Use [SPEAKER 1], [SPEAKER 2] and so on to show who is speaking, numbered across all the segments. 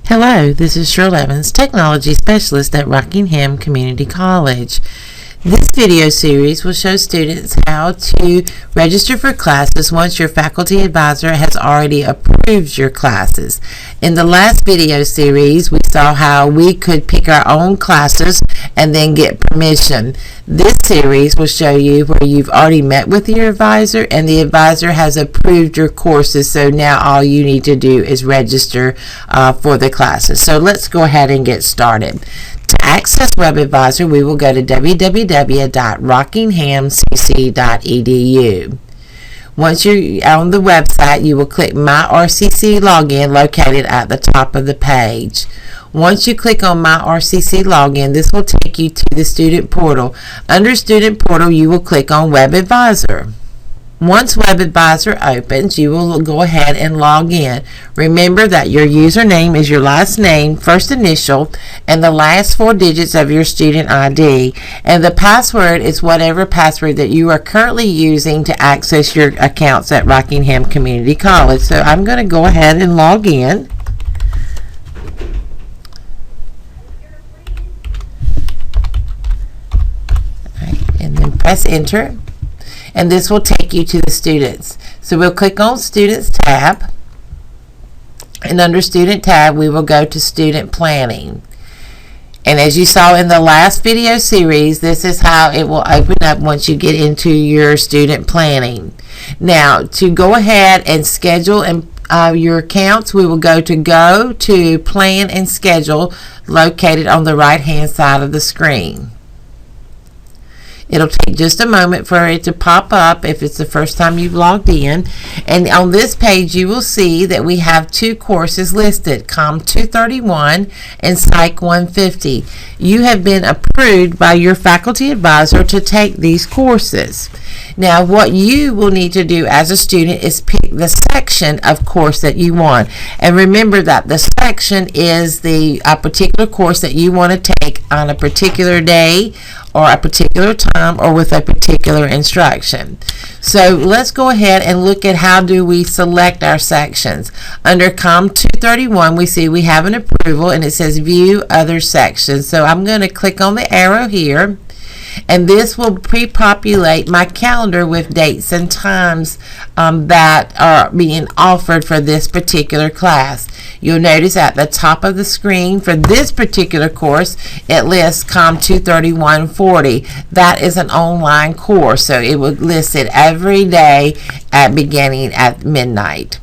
[SPEAKER 1] Hello, this is Cheryl Evans, Technology Specialist at Rockingham Community College. This video series will show students how to register for classes once your faculty advisor has already approved your classes. In the last video series, we saw how we could pick our own classes and then get permission. This series will show you where you've already met with your advisor and the advisor has approved your courses, so now all you need to do is register for the classes. So let's go ahead and get started. To access WebAdvisor, we will go to www.rockinghamcc.edu. Once you're on the website, you will click My RCC Login located at the top of the page. Once you click on My RCC Login, this will take you to the Student Portal. Under Student Portal, you will click on WebAdvisor. Once WebAdvisor opens, you will go ahead and log in. Remember that your username is your last name, first initial, and the last 4 digits of your student ID. And the password is whatever password that you are currently using to access your accounts at Rockingham Community College. So I'm going to go ahead and log in. And then press enter. And this will take you to the students. So we'll click on Students tab, and under Student tab we will go to Student Planning. And as you saw in the last video series, this is how it will open up once you get into your student planning. Now, to go ahead and schedule your accounts, we will go to Plan and Schedule, located on the right hand side of the screen. It'll take just a moment for it to pop up if it's the first time you've logged in. And on this page, you will see that we have 2 courses listed, COM 231 and Psych 150. You have been approved by your faculty advisor to take these courses. Now, what you will need to do as a student is pick the section of course that you want. And remember that the section is the particular course that you want to take on a particular day or a particular time or with a particular instruction. So let's go ahead and look at how do we select our sections. Under COM 231, we see we have an approval and it says View Other Sections. So I'm going to click on the arrow here, and this will pre-populate my calendar with dates and times that are being offered for this particular class. You'll notice at the top of the screen for this particular course, it lists COM 231.40. That is an online course, so it will list it every day beginning at midnight.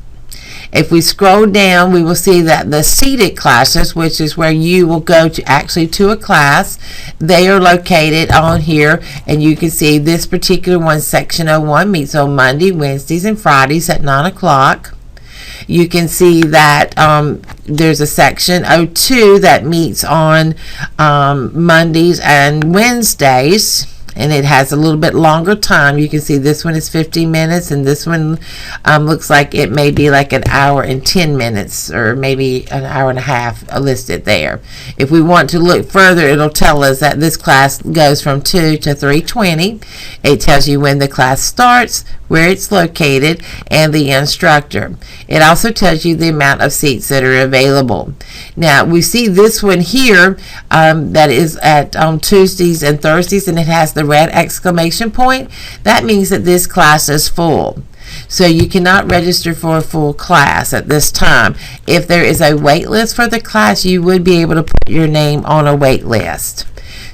[SPEAKER 1] If we scroll down, we will see that the seated classes, which is where you will go to a class, they are located on here, and you can see this particular one, Section 01, meets on Monday, Wednesdays, and Fridays at 9 o'clock. You can see that there's a Section 02 that meets on Mondays and Wednesdays, and it has a little bit longer time. You can see this one is 50 minutes, and this one looks like it may be like an hour and 10 minutes, or maybe an hour and a half listed there. If we want to look further, it'll tell us that this class goes from 2 to 3:20. It tells you when the class starts, where it's located, and the instructor. It also tells you the amount of seats that are available. Now, we see this one here that is at Tuesdays and Thursdays, and it has the red exclamation point. That means that this class is full. So you cannot register for a full class at this time. If there is a wait list for the class, you would be able to put your name on a wait list.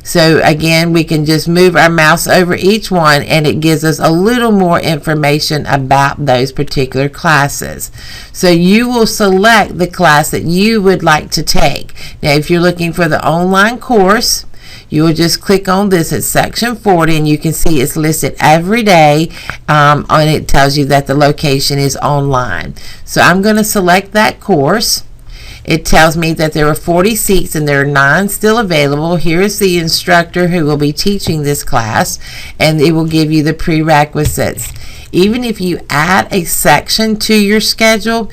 [SPEAKER 1] So again, we can just move our mouse over each one, and it gives us a little more information about those particular classes. So you will select the class that you would like to take. Now, if you're looking for the online course, you will just click on this at Section 40, and you can see it's listed every day, and it tells you that the location is online. So I'm going to select that course. It tells me that there are 40 seats and there are 9 still available. Here is the instructor who will be teaching this class, and it will give you the prerequisites. Even if you add a section to your schedule,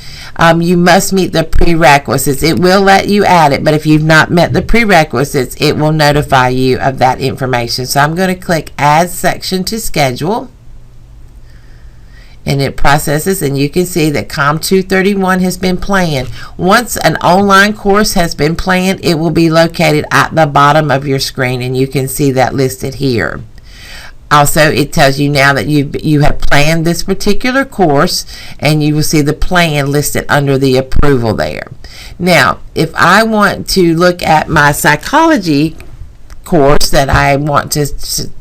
[SPEAKER 1] you must meet the prerequisites. It will let you add it, but if you've not met the prerequisites, it will notify you of that information. So I'm going to click Add Section to Schedule. and it processes, and you can see that COM 231 has been planned. Once an online course has been planned, it will be located at the bottom of your screen, and you can see that listed here. Also, it tells you now that you have planned this particular course, and you will see the plan listed under the approval there. Now, if I want to look at my psychology course that I want to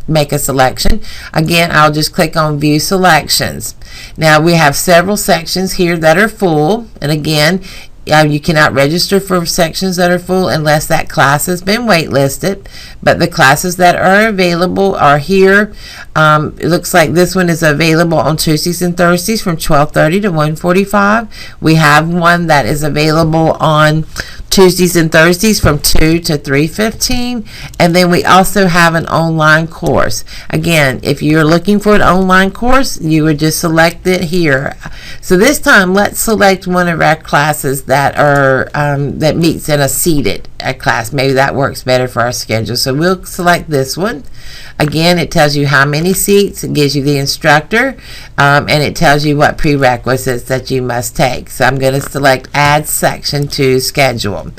[SPEAKER 1] make a selection, again, I'll just click on View Selections. Now, we have several sections here that are full, and again, you cannot register for sections that are full unless that class has been waitlisted, but the classes that are available are here. It looks like this one is available on Tuesdays and Thursdays from 12:30 to 1:45. We have one that is available on Tuesdays and Thursdays from 2 to 3:15, and then we also have an online course. Again, if you're looking for an online course, you would just select it here. So this time, let's select one of our classes that are that meets in a seated class. Maybe that works better for our schedule. So we'll select this one. Again, it tells you how many seats, it gives you the instructor, and it tells you what prerequisites that you must take. So I'm going to select Add Section to Schedule.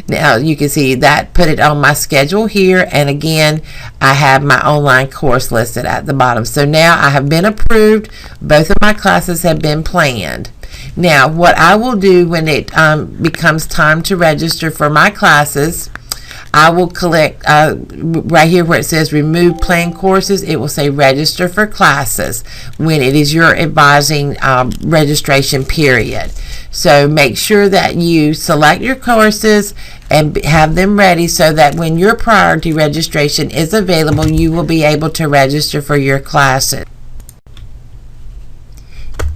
[SPEAKER 1] Now you can see that put it on my schedule here, and again, I have my online course listed at the bottom. So now I have been approved. Both of my classes have been planned. Now, what I will do when it becomes time to register for my classes, I will click right here where it says remove planned courses. It will say register for classes when it is your advising registration period. So make sure that you select your courses and have them ready so that when your priority registration is available, you will be able to register for your classes.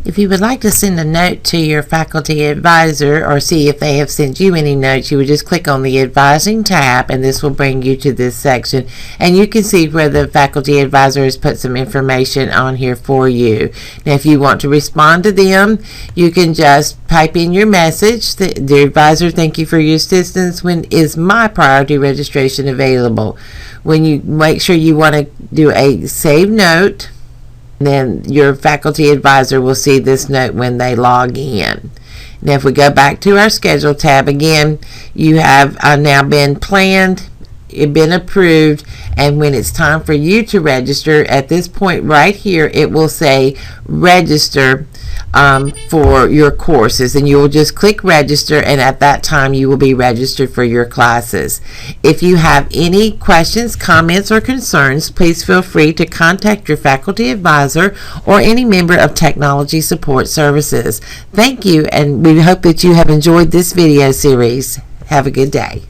[SPEAKER 1] If you would like to send a note to your faculty advisor or see if they have sent you any notes, you would just click on the Advising tab, and this will bring you to this section. And you can see where the faculty advisor has put some information on here for you. Now, if you want to respond to them, you can just type in your message. Dear advisor, thank you for your assistance. When is my priority registration available? When you make sure you want to do a save note, then your faculty advisor will see this note when they log in. Now, if we go back to our schedule tab again, you have now been planned, been approved, and when it's time for you to register, at this point right here, it will say register for your courses, and you will just click register, and at that time you will be registered for your classes. If you have any questions, comments, or concerns, please feel free to contact your faculty advisor or any member of Technology Support Services. Thank you, and we hope that you have enjoyed this video series. Have a good day.